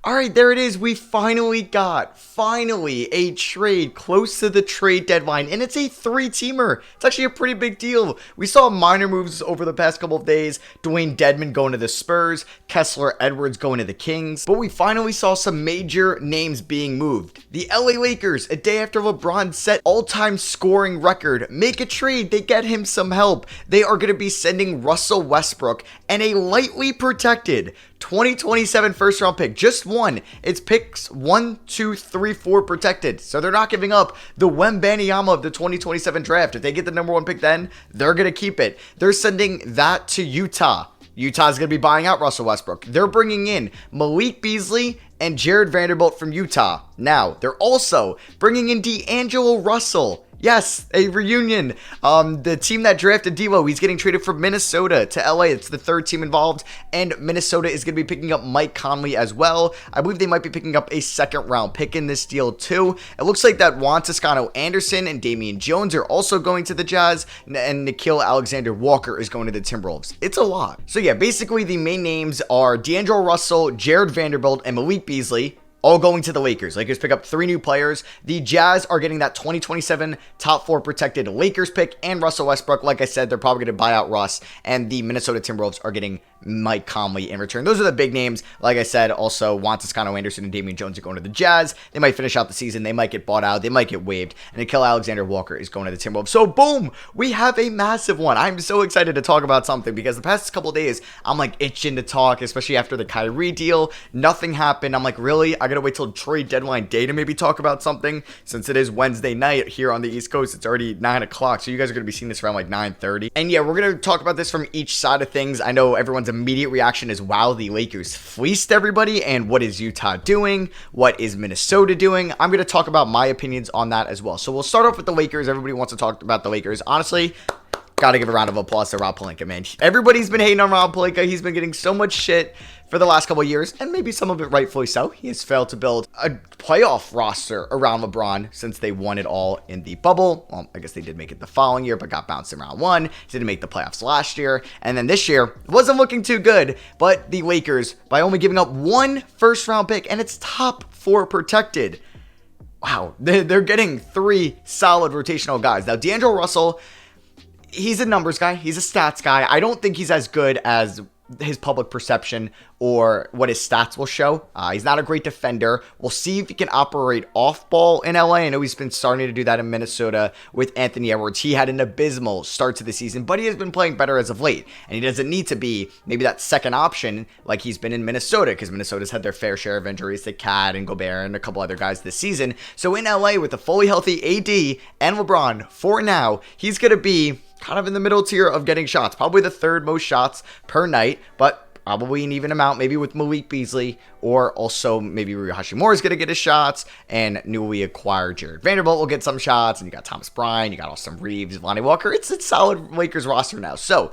All right, there it is. We finally got a trade close to the trade deadline, and it's a three-teamer. It's actually a pretty big deal. We saw minor moves over the past couple of days. Dwayne Dedmon going to the Spurs, Kessler Edwards going to the Kings, but we finally saw some major names being moved. The LA Lakers, a day after LeBron set all-time scoring record, make a trade. They get him some help. They are going to be sending Russell Westbrook and a lightly protected 2027 first round pick. Just one. It's picks 1, 2, 3, 4 protected. So they're not giving up the Wembanyama of the 2027 draft. If they get the number 1 pick then, they're going to keep it. They're sending that to Utah. Utah's going to be buying out Russell Westbrook. They're bringing in Malik Beasley and Jared Vanderbilt from Utah. Now, they're also bringing in D'Angelo Russell. Yes, a reunion. The team that drafted D'Lo, he's getting traded from Minnesota to LA. It's the third team involved, and Minnesota is going to be picking up Mike Conley as well. I believe they might be picking up a second-round pick in this deal too. It looks like that Juan Toscano-Anderson and Damian Jones are also going to the Jazz, and Nickeil Alexander-Walker is going to the Timberwolves. It's a lot. So yeah, basically the main names are D'Angelo Russell, Jared Vanderbilt, and Malik Beasley. All going to the Lakers. Lakers pick up 3 new players. The Jazz are getting that 2027 top 4 protected Lakers pick and Russell Westbrook. Like I said, they're probably going to buy out Russ. And the Minnesota Timberwolves are getting Mike Conley in return. Those are the big names. Like I said, also Juan Toscano-Anderson and Damian Jones are going to the Jazz. They might finish out the season. They might get bought out. They might get waived. And Nickeil Alexander-Walker is going to the Timberwolves. So boom, we have a massive one. I'm so excited to talk about something because the past couple days, I'm like itching to talk, especially after the Kyrie deal. Nothing happened. I'm like, really? I gotta wait till trade deadline day to maybe talk about something, since it is Wednesday night here on the East Coast. It's already 9 o'clock, so you guys are going to be seeing this around like 9:30. And yeah, we're going to talk about this from each side of things. I know everyone's immediate reaction is, wow, the Lakers fleeced everybody, and what is Utah doing? What is Minnesota doing? I'm going to talk about my opinions on that as well. So we'll start off with the Lakers. Everybody wants to talk about the Lakers. Honestly, gotta give a round of applause to Rob Pelinka, man. Everybody's been hating on Rob Pelinka. He's been getting so much shit for the last couple of years, and maybe some of it rightfully so. He has failed to build a playoff roster around LeBron since they won it all in the bubble. Well, I guess they did make it the following year, but got bounced in round 1. Didn't make the playoffs last year, and then this year wasn't looking too good. But the Lakers, by only giving up 1 first-round pick, and it's top 4 protected. Wow, they're getting 3 solid rotational guys. Now, D'Angelo Russell, he's a numbers guy. He's a stats guy. I don't think he's as good as his public perception or what his stats will show. He's not a great defender. We'll see if he can operate off ball in LA. I know he's been starting to do that in Minnesota with Anthony Edwards. He had an abysmal start to the season, but he has been playing better as of late. And he doesn't need to be maybe that second option like he's been in Minnesota, because Minnesota's had their fair share of injuries to Cat and Gobert and a couple other guys this season. So in LA with a fully healthy AD and LeBron, for now, he's going to be kind of in the middle tier of getting shots. Probably the 3rd most shots per night, but probably an even amount, maybe with Malik Beasley, or also maybe Rui Hachimura is going to get his shots, and newly acquired Jared Vanderbilt will get some shots, and you got Thomas Bryant, you got Austin Reeves, Lonnie Walker. It's a solid Lakers roster now. So,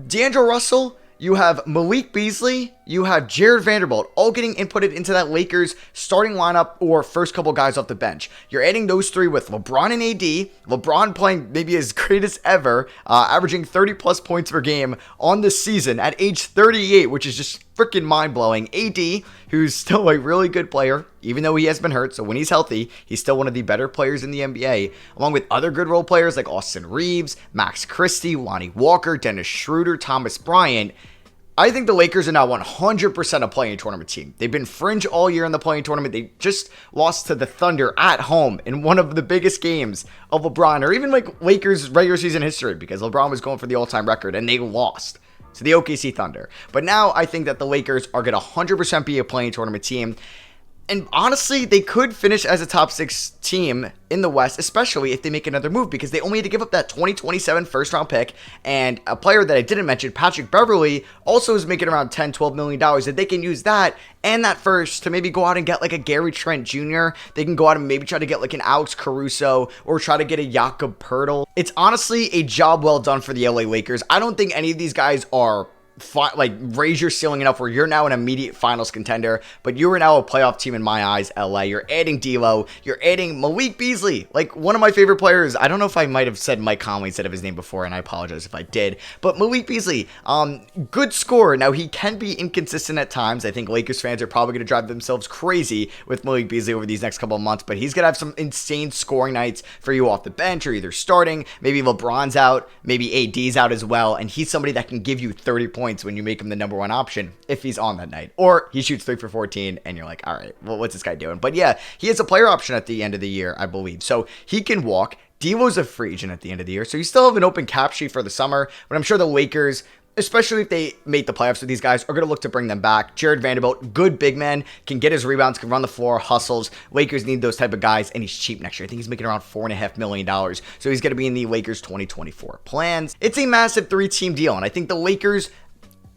D'Angelo Russell, you have Malik Beasley, you have Jared Vanderbilt, all getting inputted into that Lakers starting lineup or first couple guys off the bench. You're adding those 3 with LeBron and AD. LeBron playing maybe his greatest ever, averaging 30-plus points per game on the season at age 38, which is just freaking mind-blowing. AD, who's still a really good player, even though he has been hurt, so when he's healthy, he's still one of the better players in the NBA, along with other good role players like Austin Reeves, Max Christie, Lonnie Walker, Dennis Schroeder, Thomas Bryant. I think the Lakers are now 100% a play-in tournament team. They've been fringe all year in the play-in tournament. They just lost to the Thunder at home in one of the biggest games of LeBron, or even like Lakers regular season history, because LeBron was going for the all-time record and they lost to the OKC Thunder. But now I think that the Lakers are going to 100% be a play-in tournament team. And honestly, they could finish as a top 6 team in the West, especially if they make another move, because they only had to give up that 2027 first-round pick, and a player that I didn't mention, Patrick Beverley, also is making around $10-12 million, that they can use that and that first to maybe go out and get like a Gary Trent Jr. They can go out and maybe try to get like an Alex Caruso or try to get a Jakob Poeltl. It's honestly a job well done for the LA Lakers. I don't think any of these guys are like raise your ceiling enough where you're now an immediate finals contender, but you are now a playoff team in my eyes, LA. You're adding D'Lo, you're adding Malik Beasley, like one of my favorite players. I don't know if I might have said Mike Conley instead of his name before, and I apologize if I did, but Malik Beasley, good scorer. Now he can be inconsistent at times. I think Lakers fans are probably going to drive themselves crazy with Malik Beasley over these next couple of months, but he's going to have some insane scoring nights for you off the bench or either starting. Maybe LeBron's out, maybe AD's out as well, and he's somebody that can give you 30 points when you make him the number one option if he's on that night. Or he shoots 3 for 14 and you're like, all right, well, what's this guy doing? But yeah, he has a player option at the end of the year, I believe. So he can walk. Devo's a free agent at the end of the year, so you still have an open cap sheet for the summer, but I'm sure the Lakers, especially if they make the playoffs with these guys, are going to look to bring them back. Jared Vanderbilt, good big man, can get his rebounds, can run the floor, hustles. Lakers need those type of guys, and he's cheap next year. I think he's making around $4.5 million, so he's going to be in the Lakers 2024 plans. It's a massive 3-team deal, and I think the Lakers,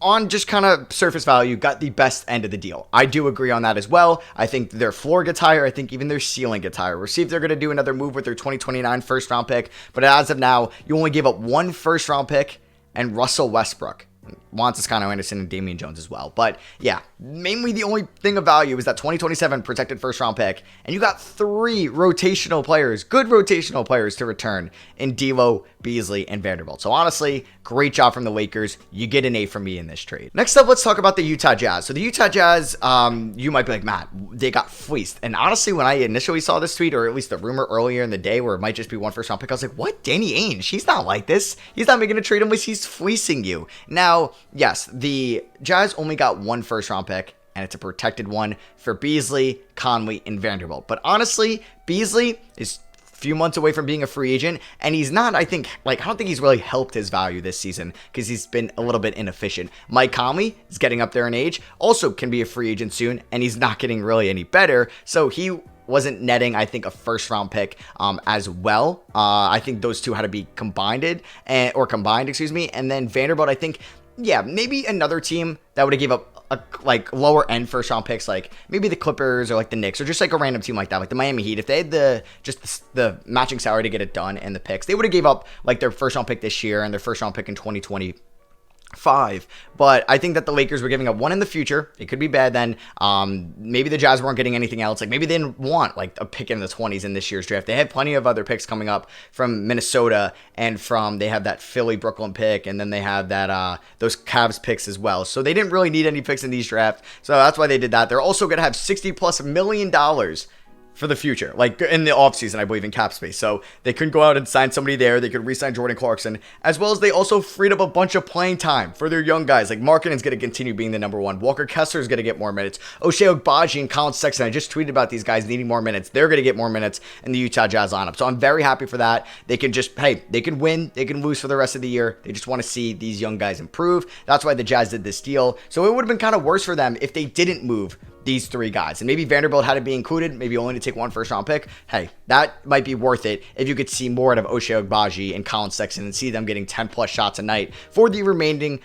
on just kind of surface value, got the best end of the deal. I do agree on that as well. I think their floor gets higher. I think even their ceiling gets higher. We'll see if they're going to do another move with their 2029 first round pick. But as of now, you only gave up 1 first round pick and Russell Westbrook. Wants Toscano Anderson and Damian Jones as well. But yeah, mainly the only thing of value is that 2027 protected first round pick. And you got 3 rotational players, good rotational players to return in D'Lo, Beasley, and Vanderbilt. So honestly, great job from the Lakers. You get an A from me in this trade. Next up, let's talk about the Utah Jazz. So the Utah Jazz, you might be like, Matt, they got fleeced. And honestly, when I initially saw this tweet, or at least the rumor earlier in the day where it might just be 1 first round pick, I was like, what? Danny Ainge? He's not like this. He's not making a trade unless he's fleecing you. Now, yes, the Jazz only got 1 first round pick, and it's a protected one for Beasley, Conley, and Vanderbilt. But honestly, Beasley is a few months away from being a free agent, and he's not, I don't think he's really helped his value this season because he's been a little bit inefficient. Mike Conley is getting up there in age, also can be a free agent soon, and he's not getting really any better. So he wasn't netting, I think, a first round pick as well. I think those two had to be combined, and then Vanderbilt, I think, yeah, maybe another team that would have gave up a lower end first round picks, like maybe the Clippers or like the Knicks or just like a random team like that, like the Miami Heat. If they had the matching salary to get it done and the picks, they would have gave up like their first round pick this year and their first round pick in 2025. But I think that the Lakers were giving up 1 in the future. It could be bad then. Maybe the Jazz weren't getting anything else. Like maybe they didn't want like a pick in the 20s in this year's draft. They had plenty of other picks coming up from Minnesota and they have that Philly Brooklyn pick, and then they have that those Cavs picks as well. So they didn't really need any picks in these drafts. So that's why they did that. They're also going to have $60+ million for the future, like in the offseason, I believe, in cap space. So they couldn't go out and sign somebody there. They could re-sign Jordan Clarkson, as well as they also freed up a bunch of playing time for their young guys. Like Markkanen's going to continue being the number 1. Walker Kessler is going to get more minutes. O'Shea Agbaji and Colin Sexton, I just tweeted about these guys needing more minutes. They're going to get more minutes in the Utah Jazz lineup. So I'm very happy for that. They can they can win, they can lose for the rest of the year. They just want to see these young guys improve. That's why the Jazz did this deal. So it would have been kind of worse for them if they didn't move these 3 guys. And maybe Vanderbilt had to be included, maybe only to take 1 first round pick. Hey, that might be worth it if you could see more out of O'Shea Agbaji and Colin Sexton and see them getting 10+ shots a night for the remaining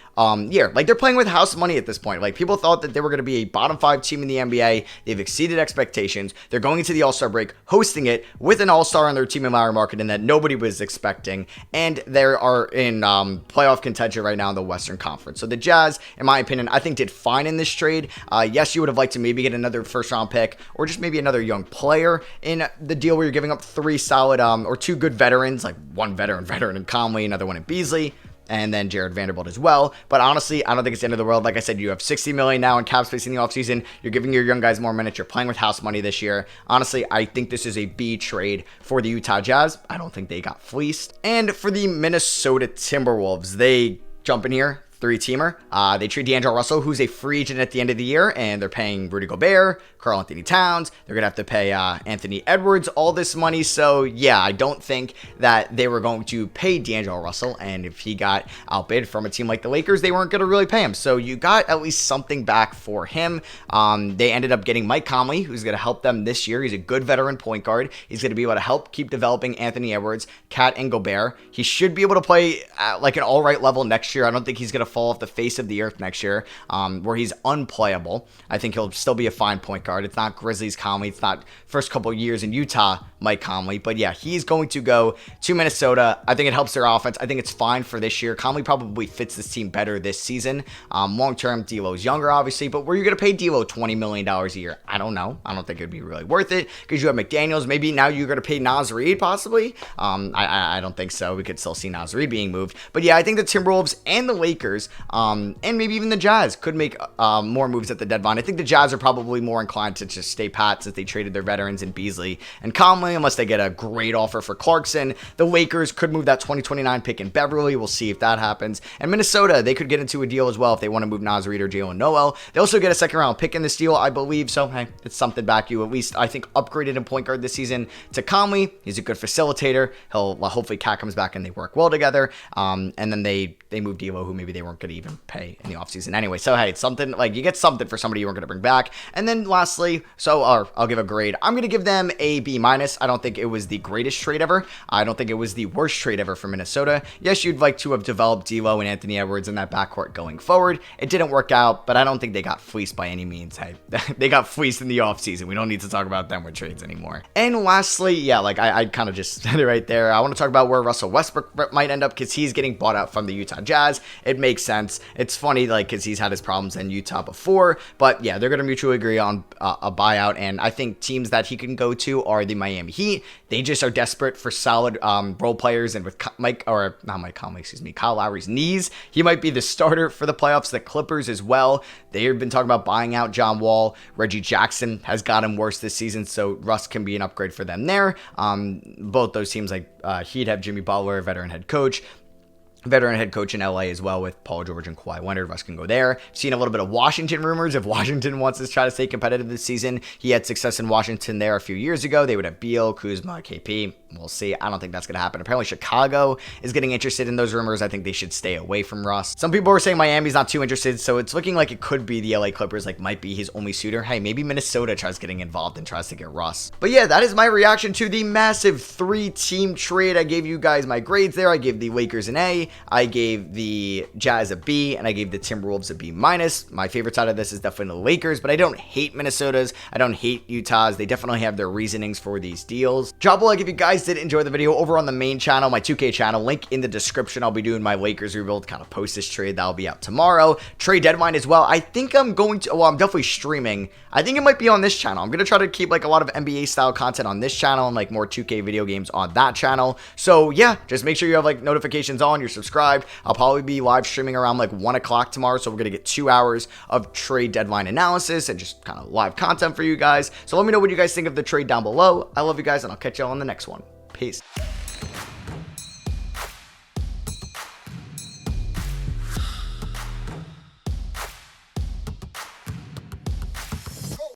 year. Like they're playing with house money at this point. Like people thought that they were going to be a bottom 5 team in the NBA. They've exceeded expectations. They're going into the All-Star break, hosting it with an All-Star on their team in Larry Markkanen that nobody was expecting. And they are in playoff contention right now in the Western Conference. So the Jazz, in my opinion, I think did fine in this trade. Yes, you would have liked to maybe get another first round pick or just maybe another young player in the deal where you're giving up 3 solid or 2 good veterans, like 1 veteran in Conley, another one in Beasley, and then Jared Vanderbilt as well. But honestly, I don't think it's the end of the world. Like I said, you have $60 million now in cap space in the offseason. You're giving your young guys more minutes. You're playing with house money this year. Honestly, I think this is a B trade for the Utah Jazz. I don't think they got fleeced. And for the Minnesota Timberwolves, they jump in here. 3-teamer. They trade D'Angelo Russell, who's a free agent at the end of the year, and they're paying Rudy Gobert, Karl Anthony Towns. They're going to have to pay Anthony Edwards all this money. So, yeah, I don't think that they were going to pay D'Angelo Russell, and if he got outbid from a team like the Lakers, they weren't going to really pay him. So you got at least something back for him. They ended up getting Mike Conley, who's going to help them this year. He's a good veteran point guard. He's going to be able to help keep developing Anthony Edwards, Cat, and Gobert. He should be able to play at like an all right level next year. I don't think he's going to fall off the face of the earth next year, where he's unplayable. I think he'll still be a fine point guard. It's not Grizzlies Conley. It's not first couple years in Utah Mike Conley. But yeah, he's going to go to Minnesota. I think it helps their offense. I think it's fine for this year. Conley probably fits this team better this season. Long-term, D'Lo's younger, obviously. But were you going to pay D'Lo $20 million a year? I don't know. I don't think it'd be really worth it because you have McDaniels. Maybe now you're going to pay Naz Reid, possibly. I don't think so. We could still see Naz Reid being moved. But yeah, I think the Timberwolves and the Lakers, and maybe even the Jazz could make more moves at the deadline. I think the Jazz are probably more inclined to just stay pat since they traded their veterans in Beasley and Conley, unless they get a great offer for Clarkson. The Lakers could move that 2029 pick in Beverly. We'll see if that happens. And Minnesota, they could get into a deal as well if they want to move Naz Reid or Jalen Noel. They also get a second-round pick in this deal, I believe. So, hey, it's something back you at least, I think, upgraded in point guard this season to Conley. He's a good facilitator. Hopefully Cat comes back and they work well together. And then they move D'Lo, who maybe they weren't going to even pay in the offseason anyway. So, hey, it's something, like, you get something for somebody you weren't going to bring back. And then lastly, I'll give a grade. I'm going to give them a B-. I don't think it was the greatest trade ever. I don't think it was the worst trade ever for Minnesota. Yes, you'd like to have developed D'Lo and Anthony Edwards in that backcourt going forward. It didn't work out, but I don't think they got fleeced by any means. Hey, they got fleeced in the offseason. We don't need to talk about them with trades anymore. And lastly, yeah, like I kind of just said it right there. I want to talk about where Russell Westbrook might end up because he's getting bought out from the Utah Jazz. It makes sense. It's funny, like, because he's had his problems in Utah before, but yeah, they're going to mutually agree on a buyout, and I think teams that he can go to are the Miami Heat. They just are desperate for solid role players, and with Kyle Lowry's knees, he might be the starter for the playoffs. The Clippers as well. They've been talking about buying out John Wall. Reggie Jackson has gotten worse this season, so Russ can be an upgrade for them there. Both those teams, like Heat have Jimmy Butler, veteran head coach in LA as well with Paul George and Kawhi Leonard. Russ can go there. Seen a little bit of Washington rumors. If Washington wants to try to stay competitive this season, he had success in Washington there a few years ago. They would have Beal, Kuzma, KP. We'll see. I don't think that's going to happen. Apparently Chicago is getting interested in those rumors. I think they should stay away from Russ. Some people are saying Miami's not too interested, so it's looking like it could be the LA Clippers, like might be his only suitor. Hey, maybe Minnesota tries getting involved and tries to get Russ. But yeah, that is my reaction to the massive 3-team trade. I gave you guys my grades there. I gave the Lakers an A. I gave the Jazz a B, and I gave the Timberwolves a B-. My favorite side of this is definitely the Lakers, but I don't hate Minnesota's. I don't hate Utah's. They definitely have their reasonings for these deals. Drop a like if you guys did enjoy the video over on the main channel, my 2K channel, link in the description. I'll be doing my Lakers rebuild, kind of post this trade. That'll be out tomorrow. Trade deadline as well. I think I'm going to, well, I'm definitely streaming. I think it might be on this channel. I'm going to try to keep like a lot of NBA style content on this channel and like more 2K video games on that channel. So yeah, just make sure you have like notifications on, you're subscribed. I'll probably be live streaming around like 1 o'clock tomorrow. So we're going to get 2 hours of trade deadline analysis and just kind of live content for you guys. So let me know what you guys think of the trade down below. I love you guys, and I'll catch you all on the next one. Peace.